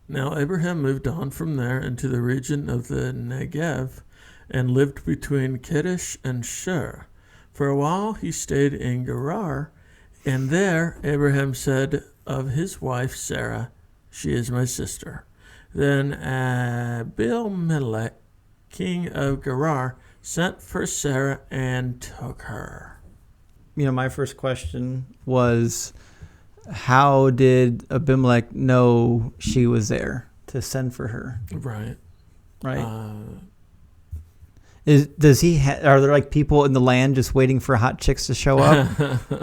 Now Abraham moved on from there into the region of the Negev and lived between Kadesh and Shur. For a while he stayed in Gerar, and there Abraham said of his wife Sarah, "She is my sister." Then Abimelek, king of Gerar, sent for Sarah and took her. My first question was, how did Abimelek know she was there to send for her? Right. Are there like people in the land just waiting for hot chicks to show up?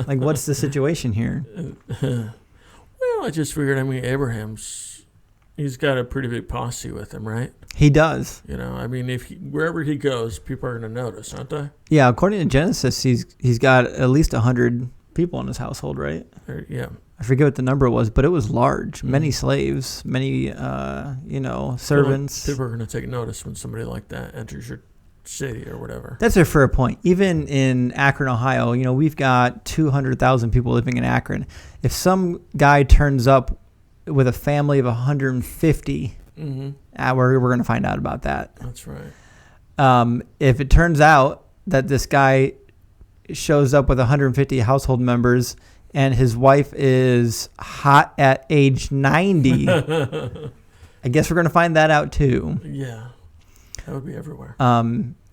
Like, what's the situation here? Well, I just figured, he's got a pretty big posse with him, right? He does. Wherever he goes, people are going to notice, aren't they? Yeah, according to Genesis, he's got at least 100 people in his household, right? Yeah. I forget what the number was, but it was large. Many slaves, many, servants. People are going to take notice when somebody like that enters your city or whatever. That's a fair point. Even in Akron, Ohio, we've got 200,000 people living in Akron. If some guy turns up with a family of 150, we're going to find out about that. That's right. If it turns out that this guy shows up with 150 household members and his wife is hot at age 90, I guess we're going to find that out too. Yeah, that would be everywhere.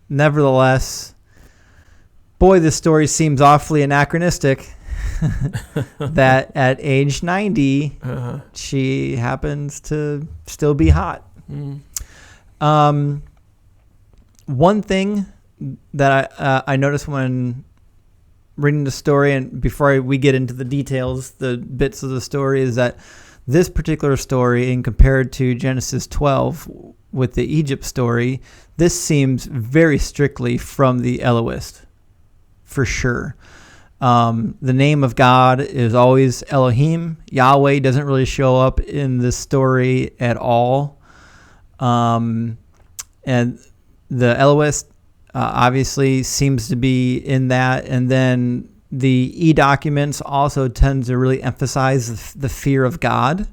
Nevertheless, boy, this story seems awfully anachronistic. That at age 90, she happens to still be hot. One thing that I noticed when reading the story, and before we get into the details, the bits of the story, is that this particular story, in compared to Genesis 12 with the Egypt story, this seems very strictly from the Elohist, for sure. The name of God is always Elohim. Yahweh doesn't really show up in this story at all. And the Elohist obviously seems to be in that. And then the E-documents also tend to really emphasize the fear of God,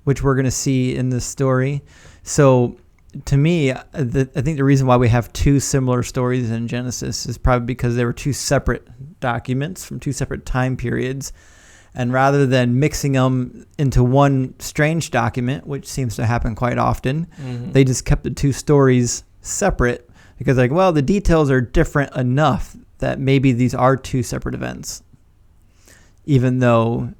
which we're going to see in this story. So to me, I think the reason why we have two similar stories in Genesis is probably because they were two separate documents from two separate time periods. And rather than mixing them into one strange document, which seems to happen quite often, they just kept the two stories separate because, the details are different enough that maybe these are two separate events. Even though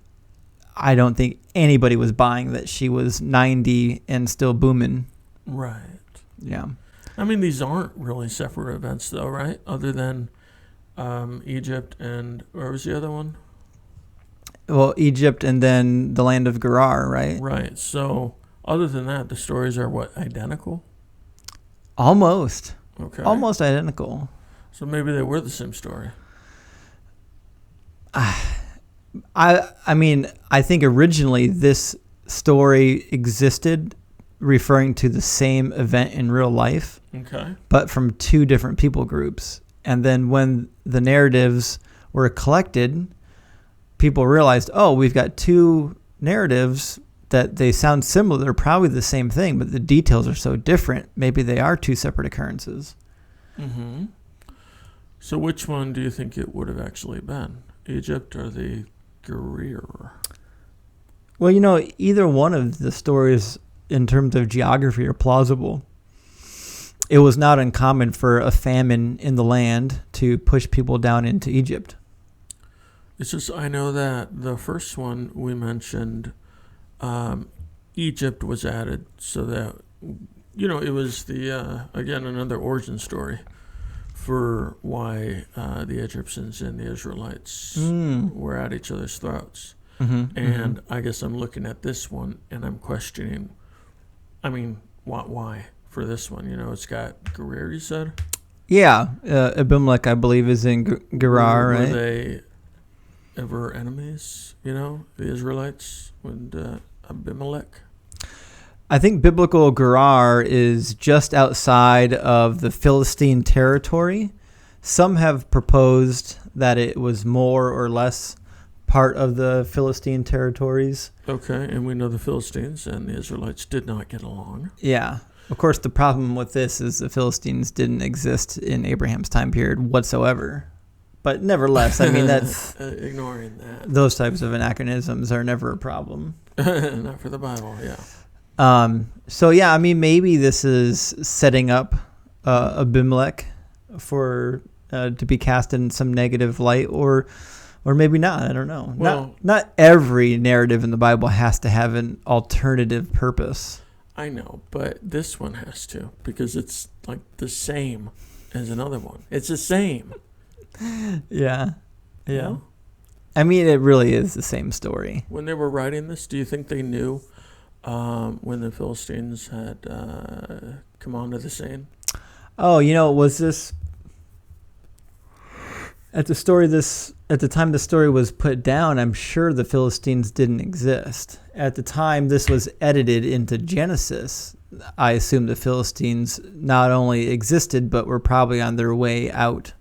I don't think anybody was buying that she was 90 and still booming. Right. Yeah. These aren't really separate events, though, right? Other than Egypt and where was the other one? Well, Egypt and then the land of Gerar, right? Right. So other than that, the stories are what, identical? Almost. Okay. Almost identical. So maybe they were the same story. I think originally this story existed referring to the same event in real life, okay, but from two different people groups. And then when the narratives were collected, people realized, we've got two narratives that they sound similar. They're probably the same thing, but the details are so different. Maybe they are two separate occurrences. Mm-hmm. So which one do you think it would have actually been? Egypt or the Gerar? Well, either one of the stories in terms of geography are plausible. It was not uncommon for a famine in the land to push people down into Egypt. It's just, I know that the first one we mentioned, Egypt was added so that, it was the, again, another origin story for why the Egyptians and the Israelites were at each other's throats. And I guess I'm looking at this one and I'm questioning, why for this one? It's got Gerar, you said? Yeah, Abimelek, I believe, is in Gerar, right? Were they ever enemies, the Israelites with Abimelek? I think biblical Gerar is just outside of the Philistine territory. Some have proposed that it was more or less part of the Philistine territories. Okay, and we know the Philistines and the Israelites did not get along. Yeah. Of course, the problem with this is the Philistines didn't exist in Abraham's time period whatsoever. But nevertheless, I mean, that's... ignoring that. Those types of anachronisms are never a problem. Not for the Bible, yeah. So, yeah, I mean, maybe this is setting up Abimelek for to be cast in some negative light, or maybe not. I don't know. Well, not every narrative in the Bible has to have an alternative purpose. I know, but this one has to, because it's like the same as another one. It's the same. Yeah. You know? I mean, it really is the same story. When they were writing this, do you think they knew when the Philistines had come onto the scene? Oh, was this at the time the story was put down? I'm sure the Philistines didn't exist at the time this was edited into Genesis. I assume the Philistines not only existed but were probably on their way out,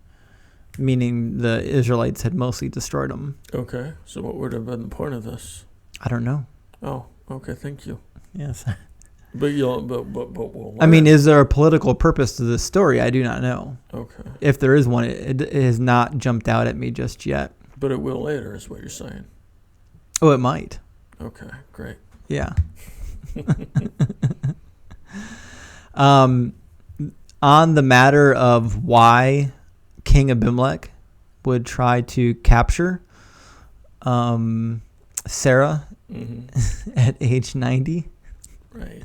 meaning the Israelites had mostly destroyed them. Okay, so what would have been the point of this? I don't know. Oh, okay, thank you. Yes. But we'll learn. I mean, is there a political purpose to this story? I do not know. Okay. If there is one, it has not jumped out at me just yet. But it will later, is what you're saying. Oh, it might. Okay, great. Yeah. On the matter of why King Abimelek would try to capture Sarah at age 90. Right.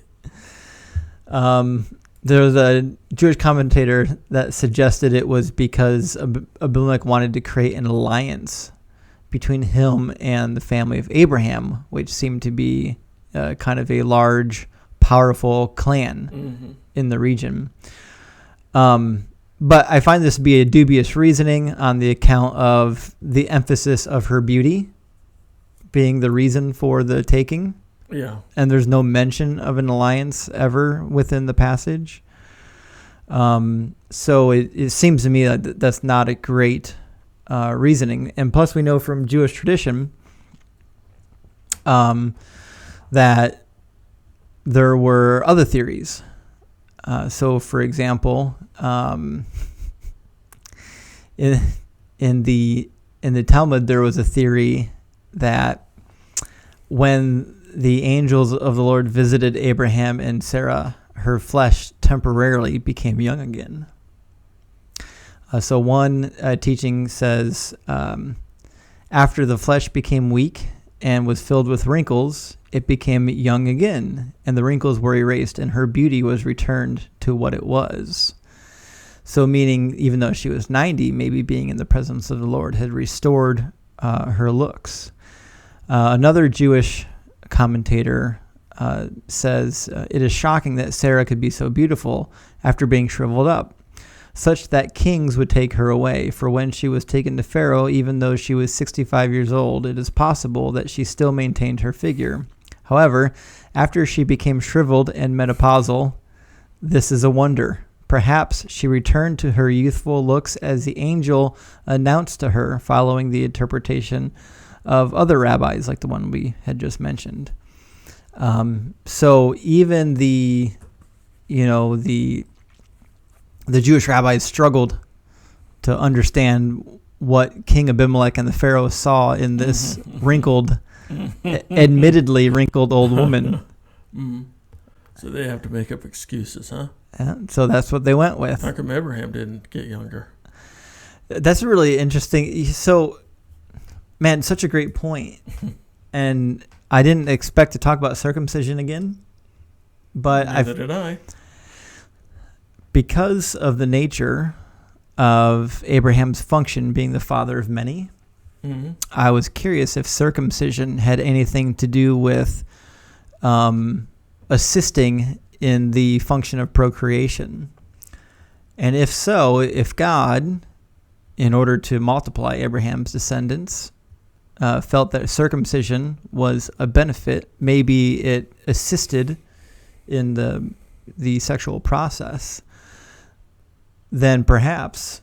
There's a Jewish commentator that suggested it was because Abimelek wanted to create an alliance between him and the family of Abraham, which seemed to be kind of a large, powerful clan in the region. But I find this to be a dubious reasoning on the account of the emphasis of her beauty being the reason for the taking. Yeah. And there's no mention of an alliance ever within the passage. So it seems to me that that's not a great reasoning. And plus we know from Jewish tradition that there were other theories. So, for example, in the Talmud, there was a theory that when the angels of the Lord visited Abraham and Sarah, her flesh temporarily became young again. So one teaching says, after the flesh became weak and was filled with wrinkles, it became young again, and the wrinkles were erased, and her beauty was returned to what it was. So meaning, even though she was 90, maybe being in the presence of the Lord had restored her looks. Another Jewish commentator says, it is shocking that Sarah could be so beautiful after being shriveled up, such that kings would take her away. For when she was taken to Pharaoh, even though she was 65 years old, it is possible that she still maintained her figure. However, after she became shriveled and menopausal, this is a wonder. Perhaps she returned to her youthful looks as the angel announced to her, following the interpretation of other rabbis, like the one we had just mentioned. So even the Jewish rabbis struggled to understand what King Abimelek and the Pharaoh saw in this admittedly wrinkled old woman. So they have to make up excuses, huh? So that's what they went with. How come Abraham didn't get younger? That's really interesting. So, man, such a great point. And I didn't expect to talk about circumcision again. But Neither did I. Because of the nature of Abraham's function being the father of many, I was curious if circumcision had anything to do with assisting in the function of procreation. And if so, if God, in order to multiply Abraham's descendants, felt that circumcision was a benefit, maybe it assisted in the sexual process, then perhaps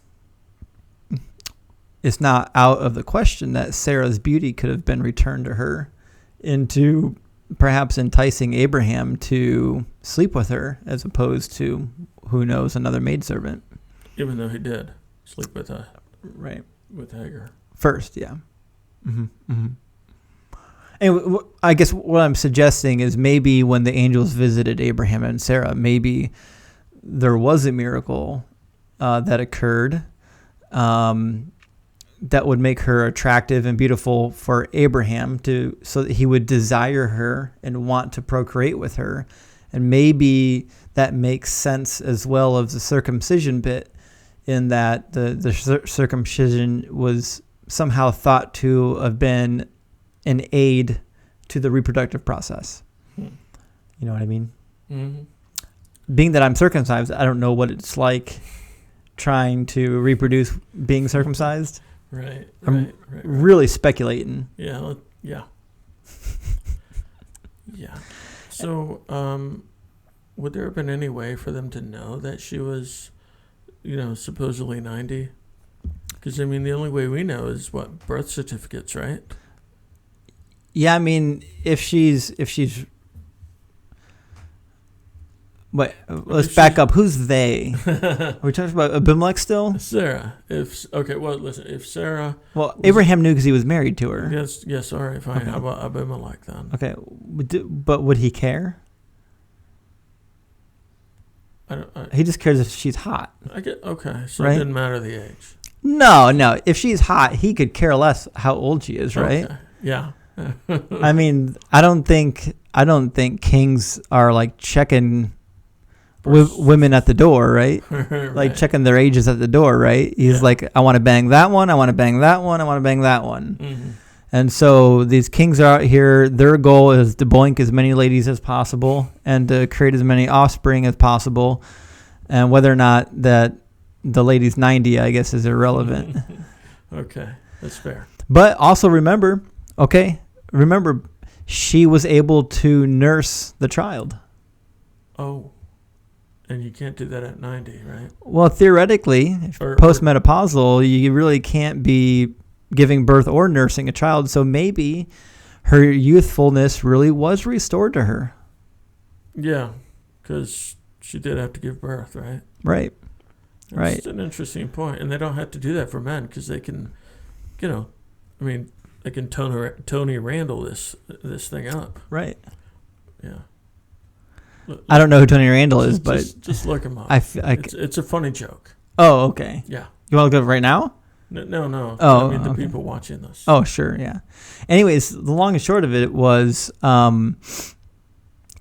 it's not out of the question that Sarah's beauty could have been returned to her into perhaps enticing Abraham to sleep with her as opposed to, who knows, another maidservant. Even though he did sleep with Hagar. First, yeah. Mm-hmm. Mm-hmm. And I guess what I'm suggesting is maybe when the angels visited Abraham and Sarah, maybe there was a miracle that occurred that would make her attractive and beautiful for Abraham so that he would desire her and want to procreate with her. And maybe that makes sense as well as the circumcision bit, in that the circumcision was somehow thought to have been an aid to the reproductive process. You know what I mean? Mm-hmm. Being that I'm circumcised, I don't know what it's like trying to reproduce being circumcised. Right. I'm really speculating. Yeah. Yeah. Yeah. So, would there have been any way for them to know that she was, supposedly 90? Because, I mean, the only way we know is birth certificates, right? Yeah, I mean, if she's But let's back up. Who's they? Are we talking about Abimelek still? Sarah. If Sarah... Well, Abraham knew because he was married to her. Yes, all right, fine. Okay. How about Abimelek then? Okay, but would he care? He just cares if she's hot. Okay, so right? It didn't matter the age. No. If she's hot, he could care less how old she is, right? Okay. Yeah. I mean, I don't think kings are like checking women at the door, right? Right. Like checking their ages at the door, right? He's like, I want to bang that one, I want to bang that one, I want to bang that one. Mm-hmm. And so these kings are out here, their goal is to boink as many ladies as possible and to create as many offspring as possible. And whether or not that the lady's 90, I guess, is irrelevant. Okay, that's fair. But also remember, she was able to nurse the child. Oh. And you can't do that at 90, right? Well, theoretically, postmenopausal, you really can't be giving birth or nursing a child. So maybe her youthfulness really was restored to her. Yeah, because she did have to give birth, right? Right. It's an interesting point. And they don't have to do that for men because they can, they can Tony Randall this thing up. Right. Yeah. I don't know who Tony Randall is, but... Just look him up. It's a funny joke. Oh, okay. Yeah. You want to look up right now? No. Oh, the people watching this. Oh, sure, yeah. Anyways, the long and short of it was,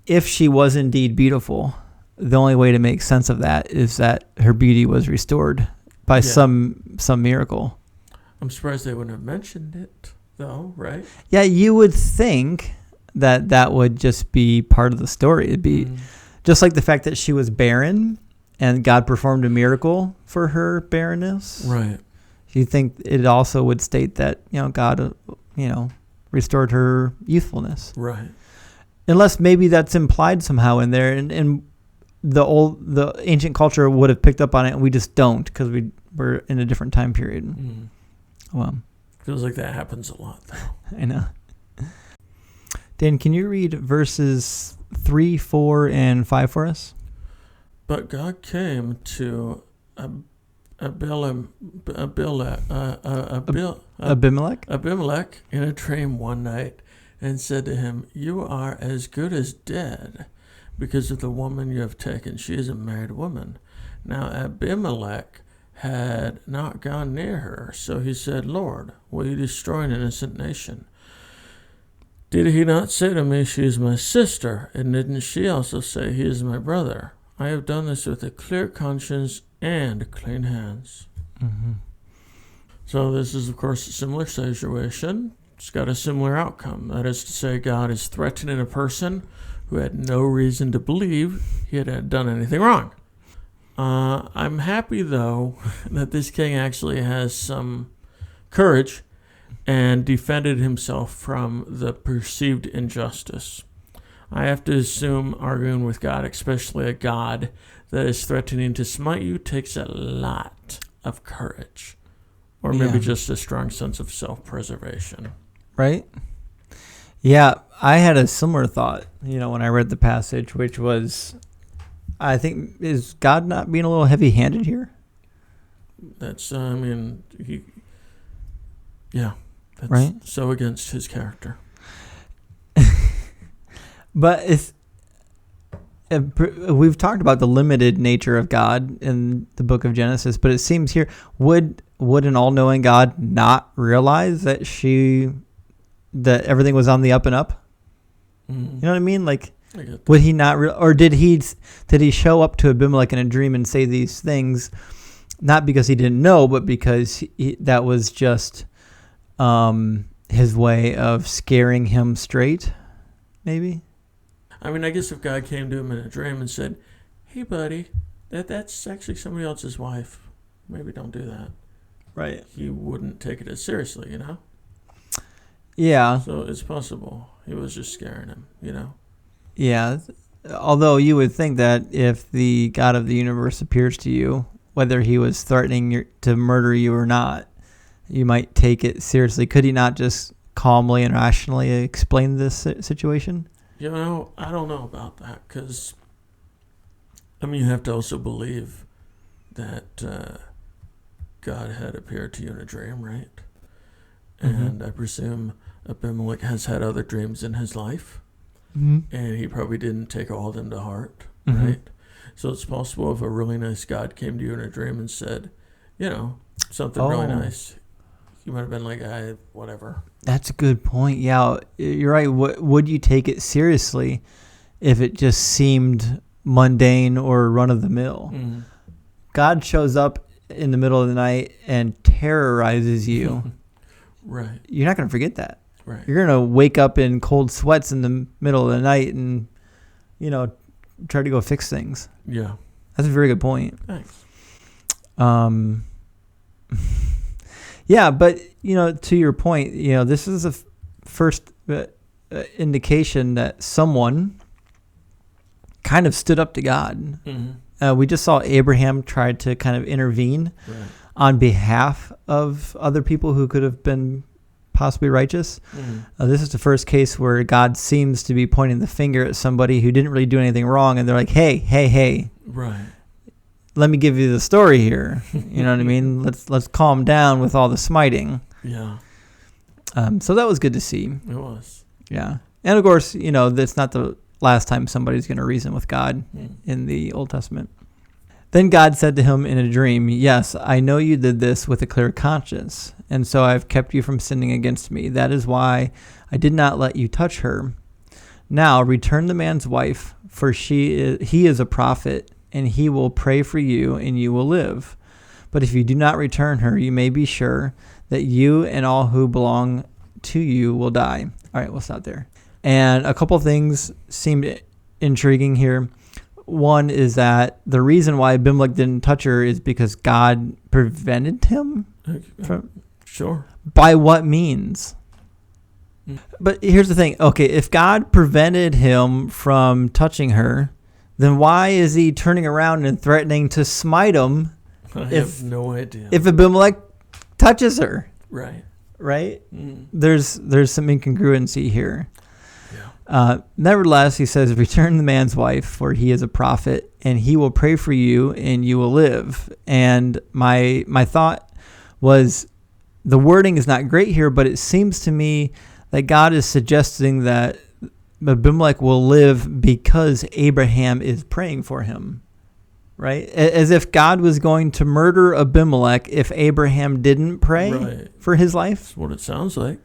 if she was indeed beautiful, the only way to make sense of that is that her beauty was restored by some miracle. I'm surprised they wouldn't have mentioned it, though, right? Yeah, you would think that would just be part of the story. It'd be just like the fact that she was barren and God performed a miracle for her barrenness. Right. You think it also would state that, God, restored her youthfulness. Right. Unless maybe that's implied somehow in there, and the ancient culture would have picked up on it, and we just don't because we're in a different time period. Mm. Well, feels like that happens a lot, though. I know. Dan, can you read verses 3, 4, and 5 for us? But God came to Abimelek in a dream one night and said to him, "You are as good as dead because of the woman you have taken. She is a married woman." Now Abimelek had not gone near her, so he said, "Lord, will you destroy an innocent nation? Did he not say to me, 'She is my sister,' and didn't she also say, 'He is my brother'? I have done this with a clear conscience and clean hands." Mm-hmm. So this is, of course, a similar situation. It's got a similar outcome. That is to say, God is threatening a person who had no reason to believe he had done anything wrong. I'm happy, though, that this king actually has some courage and defended himself from the perceived injustice. I have to assume arguing with God, especially a God that is threatening to smite you, takes a lot of courage. Or maybe Yeah. just a strong sense of self-preservation. Right? Yeah, I had a similar thought, when I read the passage, which was, I think, is God not being a little heavy-handed here? That's, that's Right? so against his character. But we've talked about the limited nature of God in the book of Genesis, but it seems here, would an all-knowing God not realize that everything was on the up and up? Mm-hmm. You know what I mean? Like, I get that. would he not, or did he show up to Abimelech in a dream and say these things, not because he didn't know, but because that was just his way of scaring him straight, maybe? I guess if God came to him in a dream and said, "Hey, buddy, that's actually somebody else's wife. Maybe don't do that." Right. He wouldn't take it as seriously, Yeah. So it's possible he was just scaring him, Yeah. Although you would think that if the God of the universe appears to you, whether he was threatening to murder you or not, you might take it seriously. Could he not just calmly and rationally explain this situation? I don't know about that, because, you have to also believe that God had appeared to you in a dream, right? Mm-hmm. And I presume Abimelech has had other dreams in his life, Mm-hmm. and he probably didn't take all of them to heart, Mm-hmm. right? So it's possible if a really nice God came to you in a dream and said, something really nice, you might have been like, whatever. That's a good point. Yeah, you're right. Would you take it seriously if it just seemed mundane or run-of-the-mill? Mm-hmm. God shows up in the middle of the night and terrorizes you. Right. You're not going to forget that. Right. You're going to wake up in cold sweats in the middle of the night and, try to go fix things. Yeah. That's a very good point. Thanks. Yeah, but, to your point, this is a first indication that someone kind of stood up to God. Mm-hmm. We just saw Abraham try to kind of intervene on behalf of other people who could have been possibly righteous. Mm-hmm. This is the first case where God seems to be pointing the finger at somebody who didn't really do anything wrong, and they're like, hey, Right. let me give you the story here. You know what I mean? Let's calm down with all the smiting. Yeah. So that was good to see. It was. Yeah. And of course, that's not the last time somebody's going to reason with God in the Old Testament. Then God said to him in a dream, "Yes, I know you did this with a clear conscience, and so I've kept you from sinning against me. That is why I did not let you touch her. Now return the man's wife, for he is a prophet, and he will pray for you, and you will live. But if you do not return her, you may be sure that you and all who belong to you will die." All right, we'll stop there. And a couple of things seemed intriguing here. One is that the reason why Abimelech didn't touch her is because God prevented him from. Sure. By what means? But here's the thing. Okay, if God prevented him from touching her, then why is he turning around and threatening to smite him I have no idea. if Abimelech touches her? Right. Right? Mm. There's some incongruency here. Yeah. Nevertheless, he says, return the man's wife, for he is a prophet, and he will pray for you, and you will live. And my thought was, the wording is not great here, but it seems to me that God is suggesting that Abimelech will live because Abraham is praying for him, right? As if God was going to murder Abimelech if Abraham didn't pray for his life. That's what it sounds like.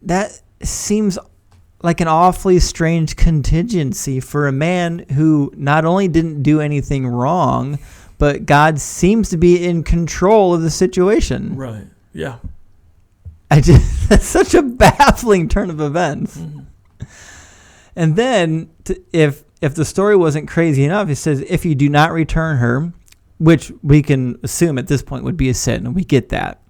That seems like an awfully strange contingency for a man who not only didn't do anything wrong, but God seems to be in control of the situation. Right. Yeah. That's such a baffling turn of events. Mm-hmm. And then, if the story wasn't crazy enough, it says, if you do not return her, which we can assume at this point would be a sin, and we get that.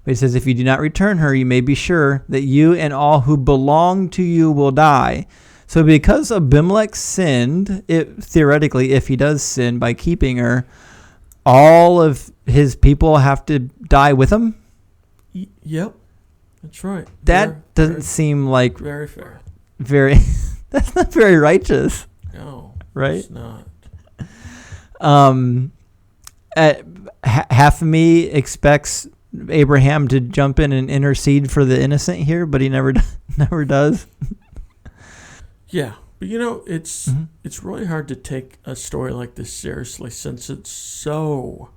But it says, if you do not return her, you may be sure that you and all who belong to you will die. So because Abimelech sinned, theoretically, if he does sin by keeping her, all of his people have to die with him? Yep, that's right. That doesn't seem like very fair. That's not very righteous. No, right? It's not. Half of me expects Abraham to jump in and intercede for the innocent here, but he never does. Yeah, but it's really hard to take a story like this seriously, since it's so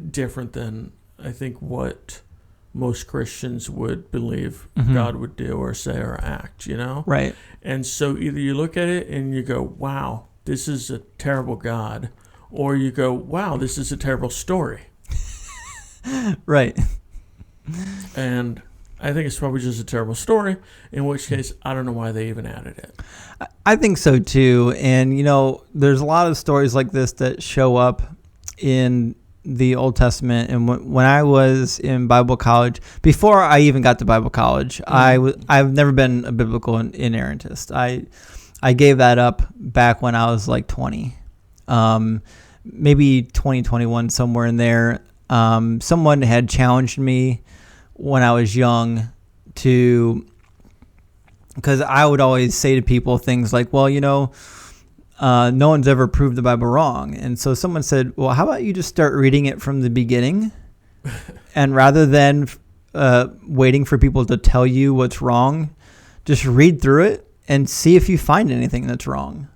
different than I think what most Christians would believe God would do or say or act, Right. And so either you look at it and you go, wow, this is a terrible God, or you go, wow, this is a terrible story. Right. And I think it's probably just a terrible story, in which case I don't know why they even added it. I think so too. And, there's a lot of stories like this that show up in the Old Testament. And when I was in Bible college, before I even got to Bible college, I've never been a biblical inerrantist. I gave that up back when I was like 20, maybe 2021, somewhere in there. Someone had challenged me when I was young because I would always say to people things like, well, no one's ever proved the Bible wrong. And so someone said, well, how about you just start reading it from the beginning? And rather than waiting for people to tell you what's wrong, just read through it and see if you find anything that's wrong,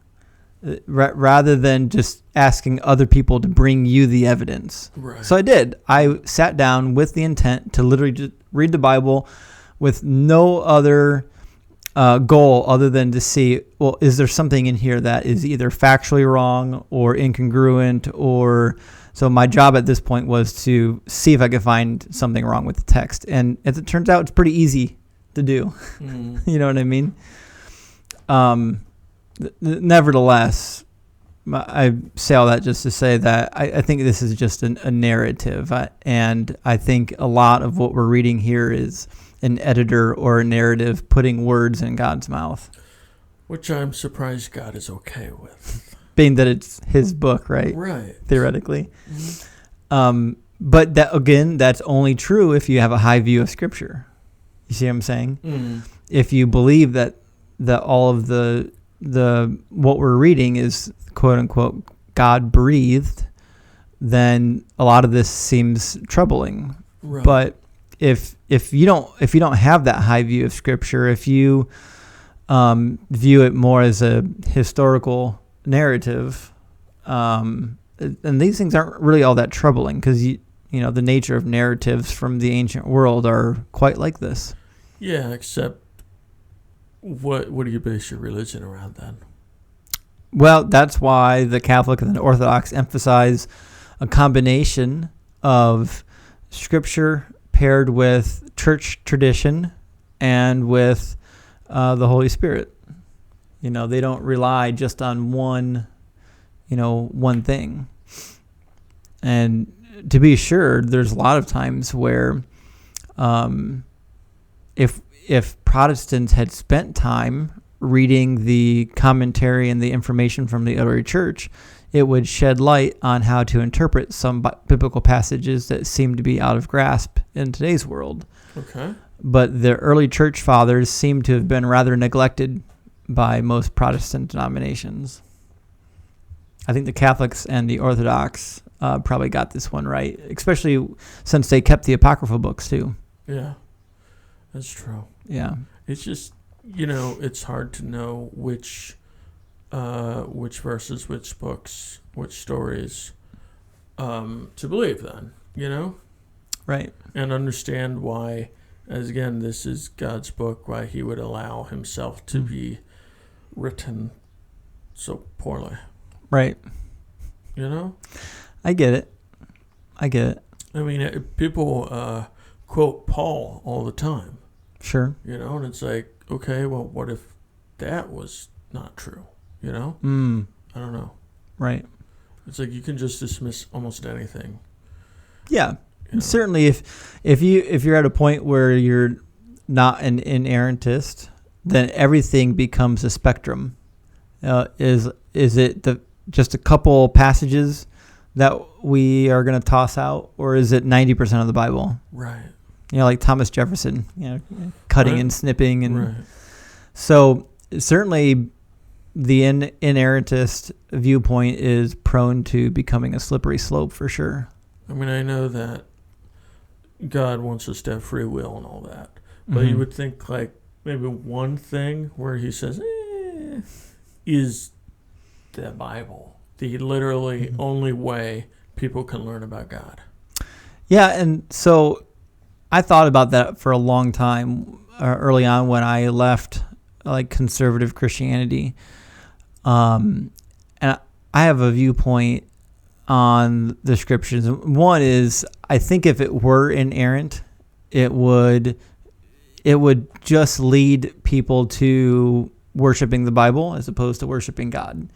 rather than just asking other people to bring you the evidence. Right. So I did. I sat down with the intent to literally just read the Bible with no other goal other than to see, well, is there something in here that is either factually wrong or incongruent, or so my job at this point was to see if I could find something wrong with the text. And as it turns out, it's pretty easy to do. You know what I mean? Nevertheless, I say all that just to say that I think this is just a narrative. And I think a lot of what we're reading here is an editor or a narrative putting words in God's mouth. Which I'm surprised God is okay with. Being that it's his book, right? Right. Theoretically. But that, again, that's only true if you have a high view of Scripture. You see what I'm saying? If you believe that all of the what we're reading is quote unquote God breathed, then a lot of this seems troubling. Right. But if you don't have that high view of Scripture, if you view it more as a historical narrative, and these things aren't really all that troubling, because the nature of narratives from the ancient world are quite like this. Yeah, except what do you base your religion around then? Well, that's why the Catholic and the Orthodox emphasize a combination of Scripture paired with church tradition and with the Holy Spirit. They don't rely just on one thing. And to be sure, there's a lot of times where if Protestants had spent time reading the commentary and the information from the early church, it would shed light on how to interpret some biblical passages that seem to be out of grasp in today's world. Okay. But the early church fathers seem to have been rather neglected by most Protestant denominations. I think the Catholics and the Orthodox probably got this one right, especially since they kept the apocryphal books too. Yeah, that's true. Yeah. It's just, it's hard to know which verses, which books, which stories to believe then, Right. And understand why, as again, this is God's book, why he would allow himself to be written so poorly. Right. I get it. I mean, people quote Paul all the time. Sure. And it's like, okay, well, what if that was not true? I don't know. Right. It's like you can just dismiss almost anything. Yeah. Certainly if you're at a point where you're not an inerrantist, then everything becomes a spectrum. Is it just a couple passages that we are going to toss out, or is it 90% of the Bible? Right. Like Thomas Jefferson, cutting and snipping. And right. So certainly the inerrantist viewpoint is prone to becoming a slippery slope for sure. I mean, I know that God wants us to have free will and all that. But you would think like maybe one thing where he says, is the Bible the literally only way people can learn about God. Yeah, and so I thought about that for a long time early on when I left like conservative Christianity. And I have a viewpoint on the scriptures. One is, I think if it were inerrant, it would just lead people to worshiping the Bible as opposed to worshiping God,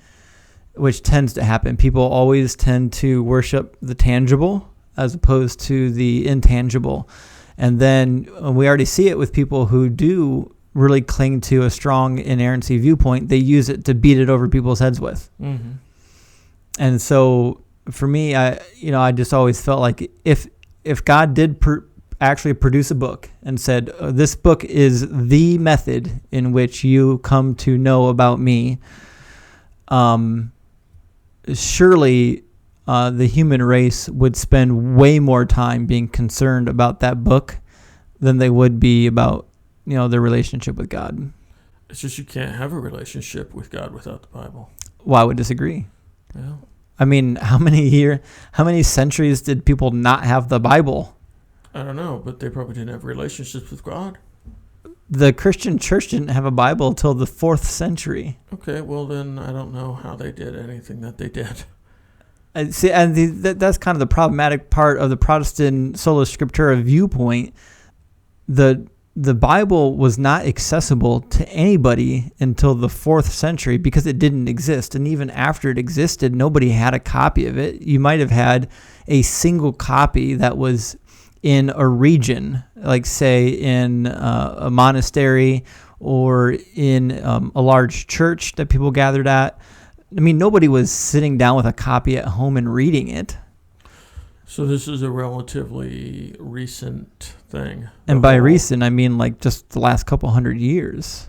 which tends to happen. People always tend to worship the tangible as opposed to the intangible. And then we already see it with people who do really cling to a strong inerrancy viewpoint. They use it to beat it over people's heads with. Mm-hmm. And so for me, I just always felt like if God did actually produce a book and said, this book is the method in which you come to know about me, surely the human race would spend way more time being concerned about that book than they would be about, their relationship with God. It's just you can't have a relationship with God without the Bible. Well, I would disagree. Yeah. I mean, how many centuries did people not have the Bible? I don't know, but they probably didn't have relationships with God. The Christian church didn't have a Bible until the 4th century. Okay, well then I don't know how they did anything that they did. See, and that's kind of the problematic part of the Protestant sola scriptura viewpoint. The Bible was not accessible to anybody until the 4th century because it didn't exist. And even after it existed, nobody had a copy of it. You might have had a single copy that was in a region, like say in a monastery or in a large church that people gathered at. I mean, nobody was sitting down with a copy at home and reading it. So this is a relatively recent thing. And by recent, I mean like just the last couple hundred years.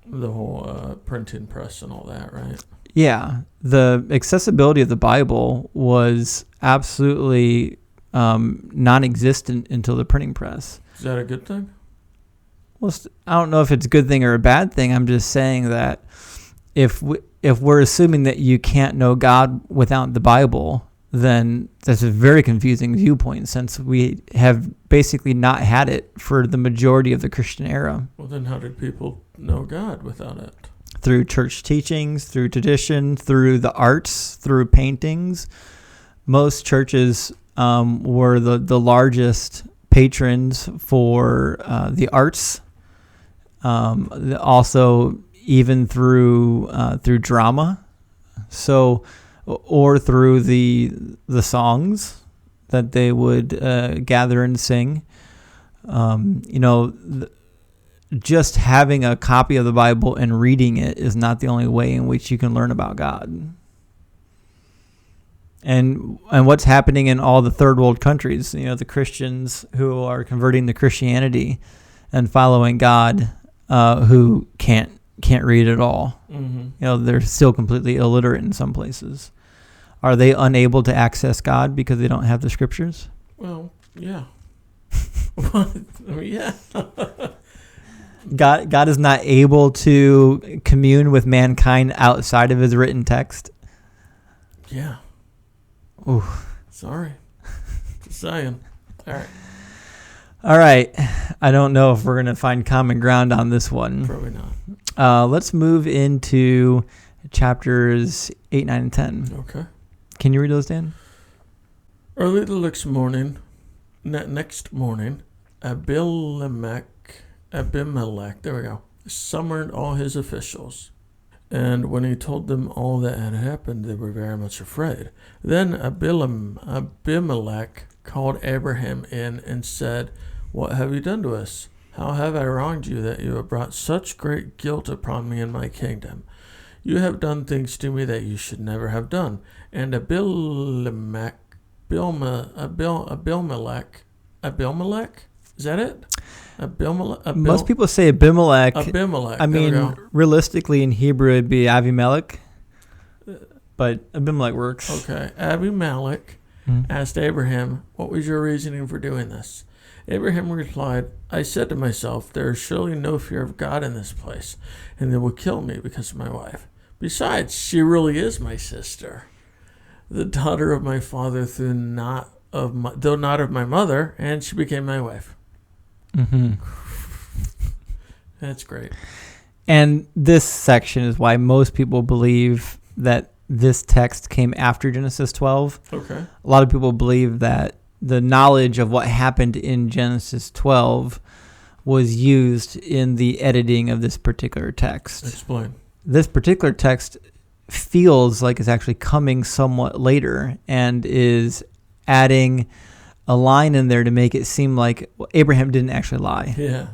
The whole printing press and all that, right? Yeah. The accessibility of the Bible was absolutely non-existent until the printing press. Is that a good thing? Well, I don't know if it's a good thing or a bad thing. I'm just saying that if we're assuming that you can't know God without the Bible, then that's a very confusing viewpoint since we have basically not had it for the majority of the Christian era. Well, then how did people know God without it? Through church teachings, through tradition, through the arts, through paintings. Most churches were the largest patrons for the arts. Also, even through drama. So, or through the songs that they would gather and sing. Just having a copy of the Bible and reading it is not the only way in which you can learn about God. And what's happening in all the third world countries, the Christians who are converting to Christianity and following God, who can't read at all. Mm-hmm. They're still completely illiterate in some places. Are they unable to access God because they don't have the scriptures? Well, yeah. Yeah. God is not able to commune with mankind outside of his written text? Yeah. Ooh. Sorry. Just saying. All right. I don't know if we're going to find common ground on this one. Probably not. Let's move into chapters 8, 9, and 10. Okay. Can you read those, Dan? Early the next morning, Abimelek, there we go, summoned all his officials. And when he told them all that had happened, they were very much afraid. Then Abimelek called Abraham in and said, "What have you done to us? How have I wronged you that you have brought such great guilt upon me and my kingdom? You have done things to me that you should never have done. And Abimelek, is that it? Most people say Abimelek. Abimelek. I mean, realistically in Hebrew it'd be Abimelek, but Abimelek works. Okay. Abimelek asked Abraham, "What was your reasoning for doing this?" Abraham replied, "I said to myself, there is surely no fear of God in this place, and they will kill me because of my wife. Besides, she really is my sister, the daughter of my father, though not of my mother, and she became my wife." Mm-hmm. That's great. And this section is why most people believe that this text came after Genesis 12. Okay. A lot of people believe that the knowledge of what happened in Genesis 12 was used in the editing of this particular text. Explain. This particular text feels like it's actually coming somewhat later and is adding a line in there to make it seem like Abraham didn't actually lie. Yeah.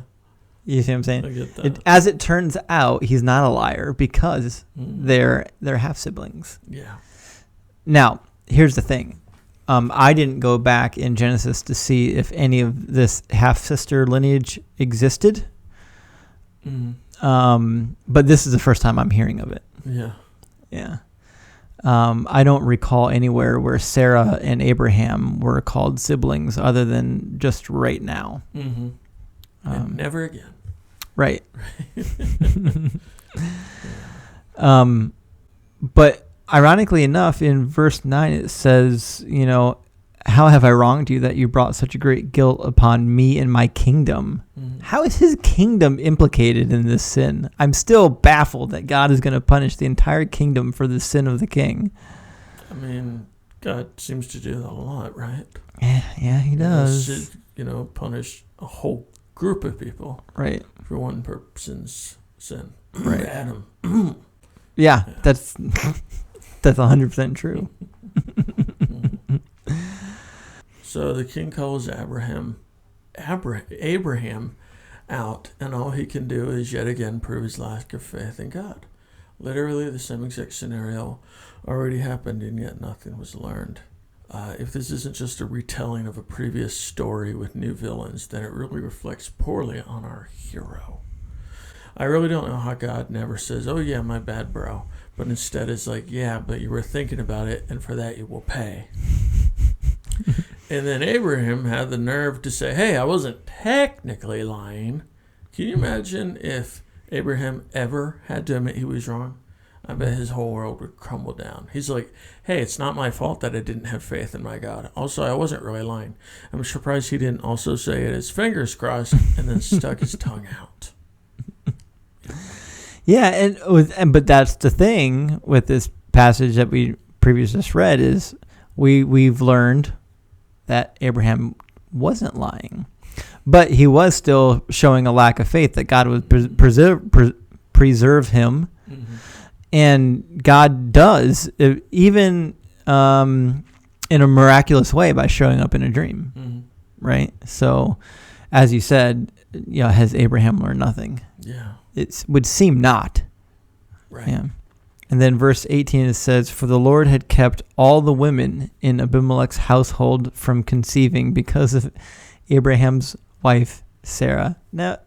You see what I'm saying? I get that. As it turns out, he's not a liar because they're half siblings. Yeah. Now, here's the thing. I didn't go back in Genesis to see if any of this half-sister lineage existed. But this is the first time I'm hearing of it. Yeah. Yeah. I don't recall anywhere where Sarah and Abraham were called siblings other than just right now. Mm-hmm. And never again. Right. But ironically enough, in verse 9, it says, how have I wronged you that you brought such a great guilt upon me and my kingdom? Mm-hmm. How is his kingdom implicated in this sin? I'm still baffled that God is going to punish the entire kingdom for the sin of the king. I mean, God seems to do that a lot, right? Yeah, he does. Punish a whole group of people. Right. For one person's sin. Right. Adam. Yeah, that's 100% true. So the king calls Abraham out, and all he can do is yet again prove his lack of faith in God. Literally the same exact scenario already happened, and yet nothing was learned. If this isn't just a retelling of a previous story with new villains, then it really reflects poorly on our hero. I really don't know how God never says, "Oh yeah, my bad, bro," but instead is like, "Yeah, but you were thinking about it, and for that you will pay." And then Abraham had the nerve to say, "Hey, I wasn't technically lying." Can you imagine if Abraham ever had to admit he was wrong? I bet his whole world would crumble down. He's like, "Hey, it's not my fault that I didn't have faith in my God. Also, I wasn't really lying." I'm surprised he didn't also say it, his fingers crossed, and then stuck his tongue out. Yeah, but that's the thing with this passage that we previously just read is we've learned that Abraham wasn't lying, but he was still showing a lack of faith that God would preserve him. Mm-hmm. And God does, even in a miraculous way by showing up in a dream, right? So, as you said, has Abraham learned nothing? Yeah. It would seem not. Right. Yeah. And then verse 18, it says, "For the Lord had kept all the women in Abimelek's household from conceiving because of Abraham's wife, Sarah." Now,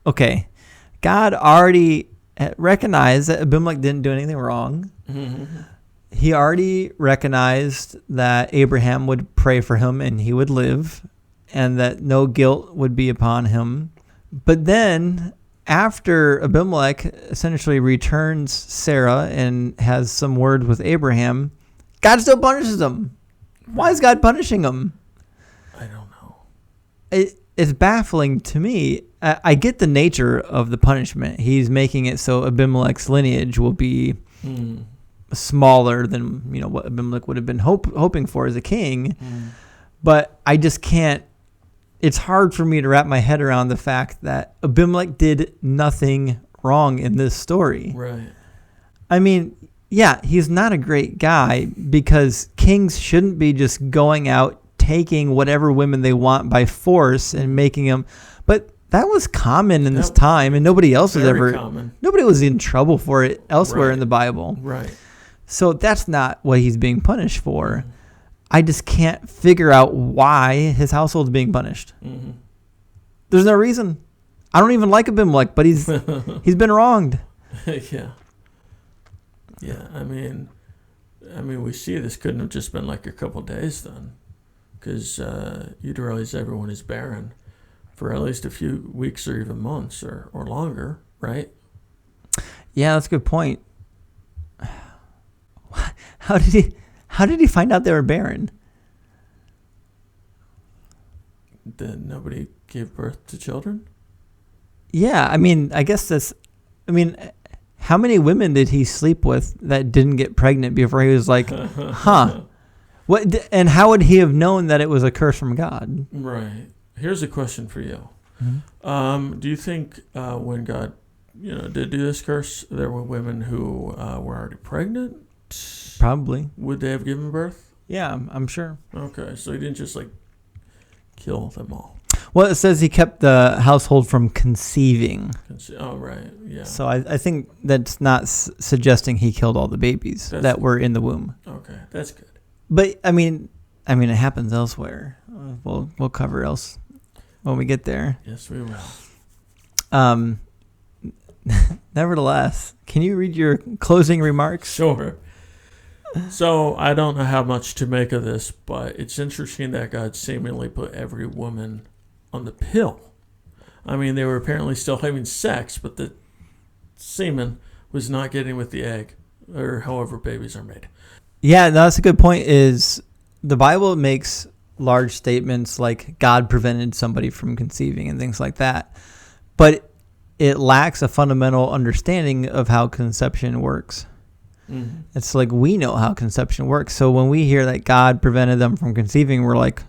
okay, God already recognized that Abimelek didn't do anything wrong. Mm-hmm. He already recognized that Abraham would pray for him and he would live and that no guilt would be upon him. But then after Abimelek essentially returns Sarah and has some words with Abraham, God still punishes him. Why is God punishing him? I don't know. It's baffling to me. I get the nature of the punishment. He's making it so Abimelek's lineage will be smaller than what Abimelek would have been hoping for as a king. But I just can't. It's hard for me to wrap my head around the fact that Abimelek did nothing wrong in this story. Right. I mean, yeah, he's not a great guy because kings shouldn't be just going out taking whatever women they want by force and making them. But That was common in this time, and nobody else was common. Nobody was in trouble for it elsewhere in the Bible. Right. So that's not what he's being punished for. Mm-hmm. I just can't figure out why his household's being punished. Mm-hmm. There's no reason. I don't even like Abimelek, but he's been wronged. Yeah. Yeah. I mean, we see this couldn't have just been like a couple days then, because you'd realize everyone is barren for at least a few weeks or even months or longer, right? Yeah, that's a good point. How did he find out they were barren? That nobody gave birth to children? Yeah, I guess how many women did he sleep with that didn't get pregnant before he was like, huh? What? And how would he have known that it was a curse from God? Right. Here's a question for you. Mm-hmm. Do you think when God, did do this curse, there were women who were already pregnant? Probably. Would they have given birth? Yeah, I'm sure. Okay, so he didn't just kill them all. Well, it says he kept the household from conceiving. Oh, right, yeah. So I think that's not suggesting he killed all the babies that were in the womb. Okay, that's good. But it happens elsewhere. We'll cover else when we get there. Yes, we will. Nevertheless, can you read your closing remarks? Sure. So I don't know how much to make of this, but it's interesting that God seemingly put every woman on the pill. They were apparently still having sex, but the semen was not getting with the egg, or however babies are made. Yeah, that's a good point. Is the Bible makes large statements like God prevented somebody from conceiving and things like that, but it lacks a fundamental understanding of how conception works. Mm-hmm. It's like we know how conception works, so when we hear that God prevented them from conceiving, we're like,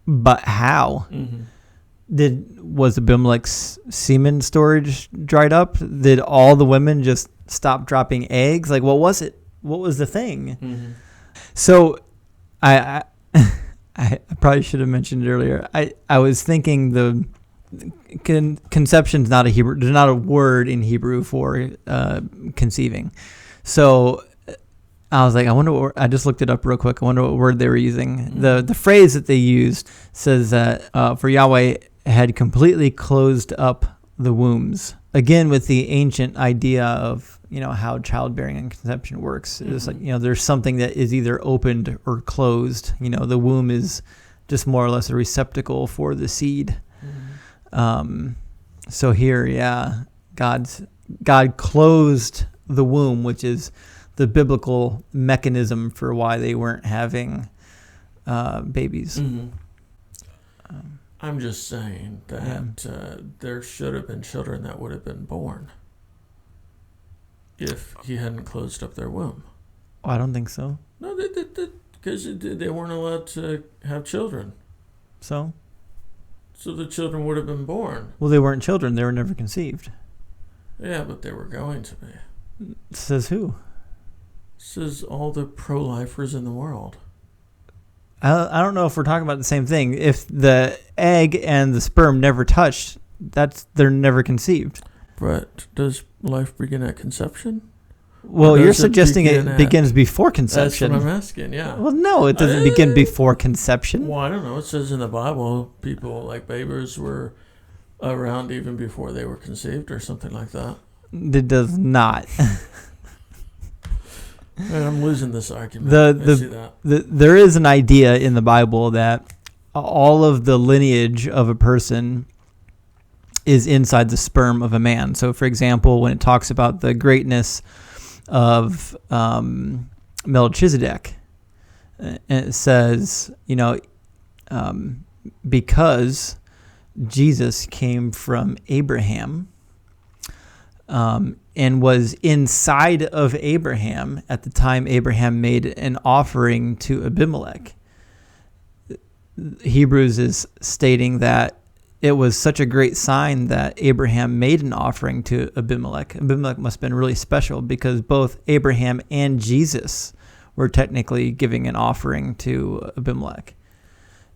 but how? Mm-hmm. Was Abimelek's semen storage dried up? Did all the women just stop dropping eggs? What was it? What was the thing? Mm-hmm. So I probably should have mentioned it earlier. I was thinking the conception's not a Hebrew. There's not a word in Hebrew for conceiving. So I was like, I just looked it up real quick. I wonder what word they were using. Mm-hmm. The phrase that they used says that for Yahweh had completely closed up the wombs. Again, with the ancient idea of how childbearing and conception works. Mm-hmm. It's like there's something that is either opened or closed. The womb is just more or less a receptacle for the seed. Mm-hmm. So here, God closed the womb, which is the biblical mechanism for why they weren't having babies. Mm-hmm. I'm just saying that there should have been children that would have been born if he hadn't closed up their womb. Oh, I don't think so. No, because they weren't allowed to have children. So the children would have been born. Well, they weren't children. They were never conceived. Yeah, but they were going to be. Says who? Says all the pro-lifers in the world. I don't know if we're talking about the same thing. If the egg and the sperm never touched, they're never conceived. But does life begin at conception? Well, you're suggesting it begins before conception. That's what I'm asking, yeah. Well, no, it doesn't begin before conception. Well, I don't know. It says in the Bible, people like babies were around even before they were conceived or something like that. It does not. I'm losing this argument. I see that. There is an idea in the Bible that all of the lineage of a person is inside the sperm of a man. So, for example, when it talks about the greatness of Melchizedek, it says, because Jesus came from Abraham, and was inside of Abraham at the time Abraham made an offering to Abimelek. Hebrews is stating that it was such a great sign that Abraham made an offering to Abimelek. Abimelek must have been really special because both Abraham and Jesus were technically giving an offering to Abimelek.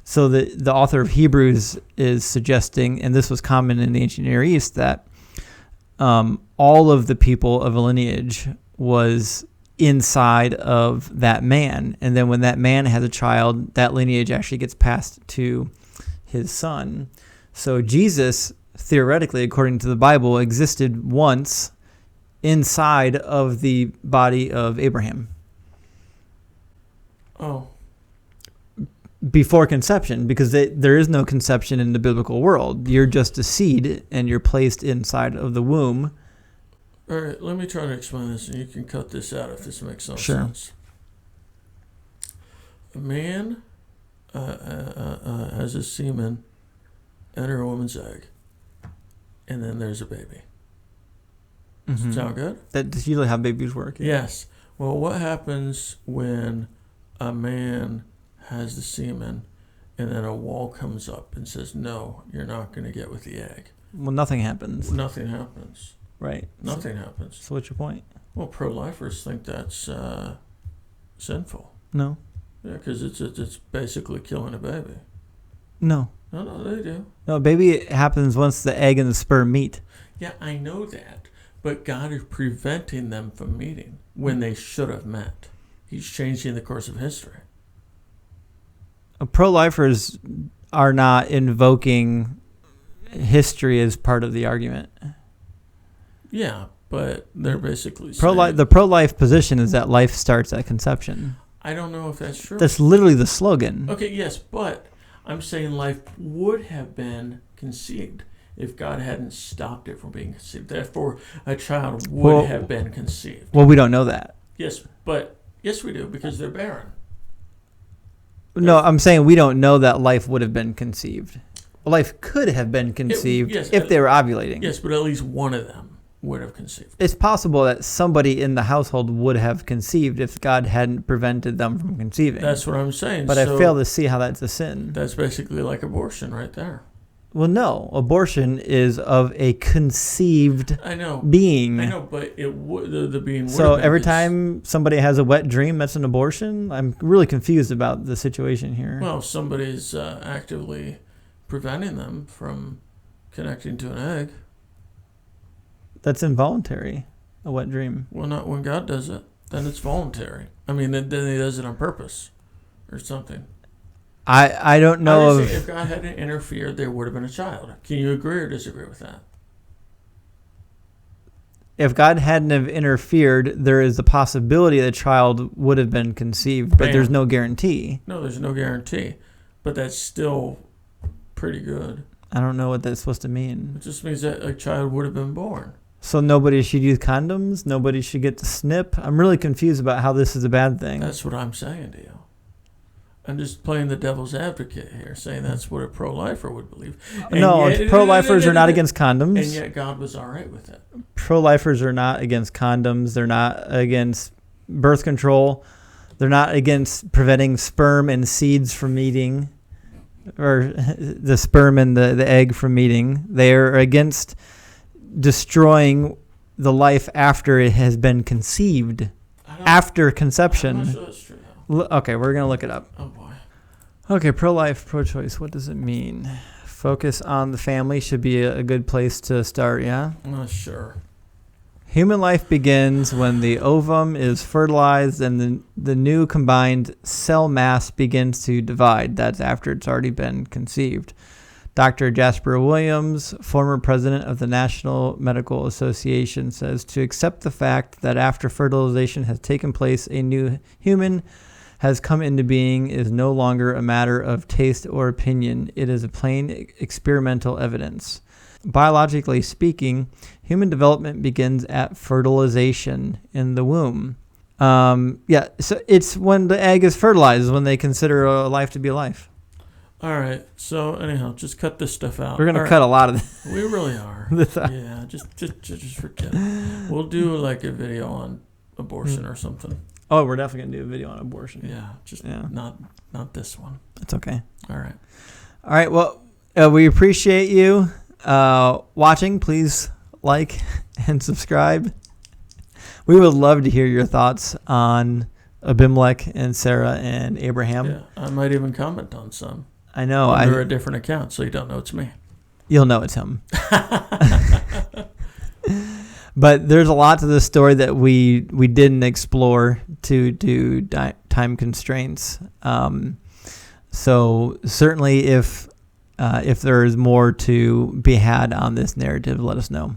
So the author of Hebrews is suggesting, and this was common in the ancient Near East, that all of the people of a lineage was inside of that man. And then when that man has a child, that lineage actually gets passed to his son. So Jesus, theoretically, according to the Bible, existed once inside of the body of Abraham. Oh. Before conception, because there is no conception in the biblical world. You're just a seed, and you're placed inside of the womb. All right, let me try to explain this, and you can cut this out if this makes no Sure. sense. A man has a semen enter a woman's egg, and then there's a baby. Does it sound good? That's usually how babies work. Yeah. Yes. Well, what happens when a man has the semen and then a wall comes up and says, no, you're not going to get with the egg? Well, nothing happens. Nothing happens. Right. Nothing happens. So what's your point? Well, pro-lifers think that's sinful. No. Yeah, because it's basically killing a baby. No. No, they do. No, baby happens once the egg and the sperm meet. Yeah, I know that. But God is preventing them from meeting when they should have met. He's changing the course of history. Pro-lifers are not invoking history as part of the argument. Yeah, but they're basically saying... The pro-life position is that life starts at conception. I don't know if that's true. That's literally the slogan. Okay, yes, but I'm saying life would have been conceived if God hadn't stopped it from being conceived. Therefore, a child would have been conceived. Well, we don't know that. Yes, but yes, we do, because they're barren. No, I'm saying we don't know that life would have been conceived. Life could have been conceived if they were ovulating. Yes, but at least one of them would have conceived. It's possible that somebody in the household would have conceived if God hadn't prevented them from conceiving. That's what I'm saying. But I fail to see how that's a sin. That's basically like abortion right there. Well, no. Abortion is of a conceived being. I know, but the being would So have been every time somebody has a wet dream, that's an abortion? I'm really confused about the situation here. Well, somebody's actively preventing them from connecting to an egg. That's involuntary, a wet dream. Well, not when God does it. Then it's voluntary. I mean, then he does it on purpose or something. I don't know if God hadn't interfered, there would have been a child. Can you agree or disagree with that? If God hadn't have interfered, there is a possibility the child would have been conceived, but there's no guarantee. No, there's no guarantee. But that's still pretty good. I don't know what that's supposed to mean. It just means that a child would have been born. So nobody should use condoms? Nobody should get to snip? I'm really confused about how this is a bad thing. That's what I'm saying to you. I'm just playing the devil's advocate here, saying that's what a pro-lifer would believe. Pro-lifers are not against condoms. And yet God was all right with it. Pro-lifers are not against condoms. They're not against birth control. They're not against preventing sperm and seeds from meeting, or the sperm and the egg from meeting. They are against destroying the life after it has been conceived, after conception. I'm not sure that's true. Okay, we're going to look it up. Oh, boy. Okay, pro-life, pro-choice. What does it mean? Focus on the family should be a good place to start, yeah? I'm not sure. Human life begins when the ovum is fertilized and the new combined cell mass begins to divide. That's after it's already been conceived. Dr. Jasper Williams, former president of the National Medical Association, says to accept the fact that after fertilization has taken place, a new human has come into being is no longer a matter of taste or opinion. It is a plain experimental evidence. Biologically speaking, human development begins at fertilization in the womb. So it's when the egg is fertilized, when they consider a life to be a life. All right. So anyhow, just cut this stuff out. We're gonna cut a lot of this. We really are. Yeah. Just forget it. We'll do like a video on abortion or something. Oh, we're definitely gonna do a video on abortion. Yeah. Not this one. It's okay. All right. All right. Well, we appreciate you watching. Please like and subscribe. We would love to hear your thoughts on Abimelek and Sarah and Abraham. Yeah, I might even comment on some. I know. Under a different account, so you don't know it's me. You'll know it's him. But there's a lot to this story that we didn't explore due to time constraints. So certainly if there is more to be had on this narrative, let us know.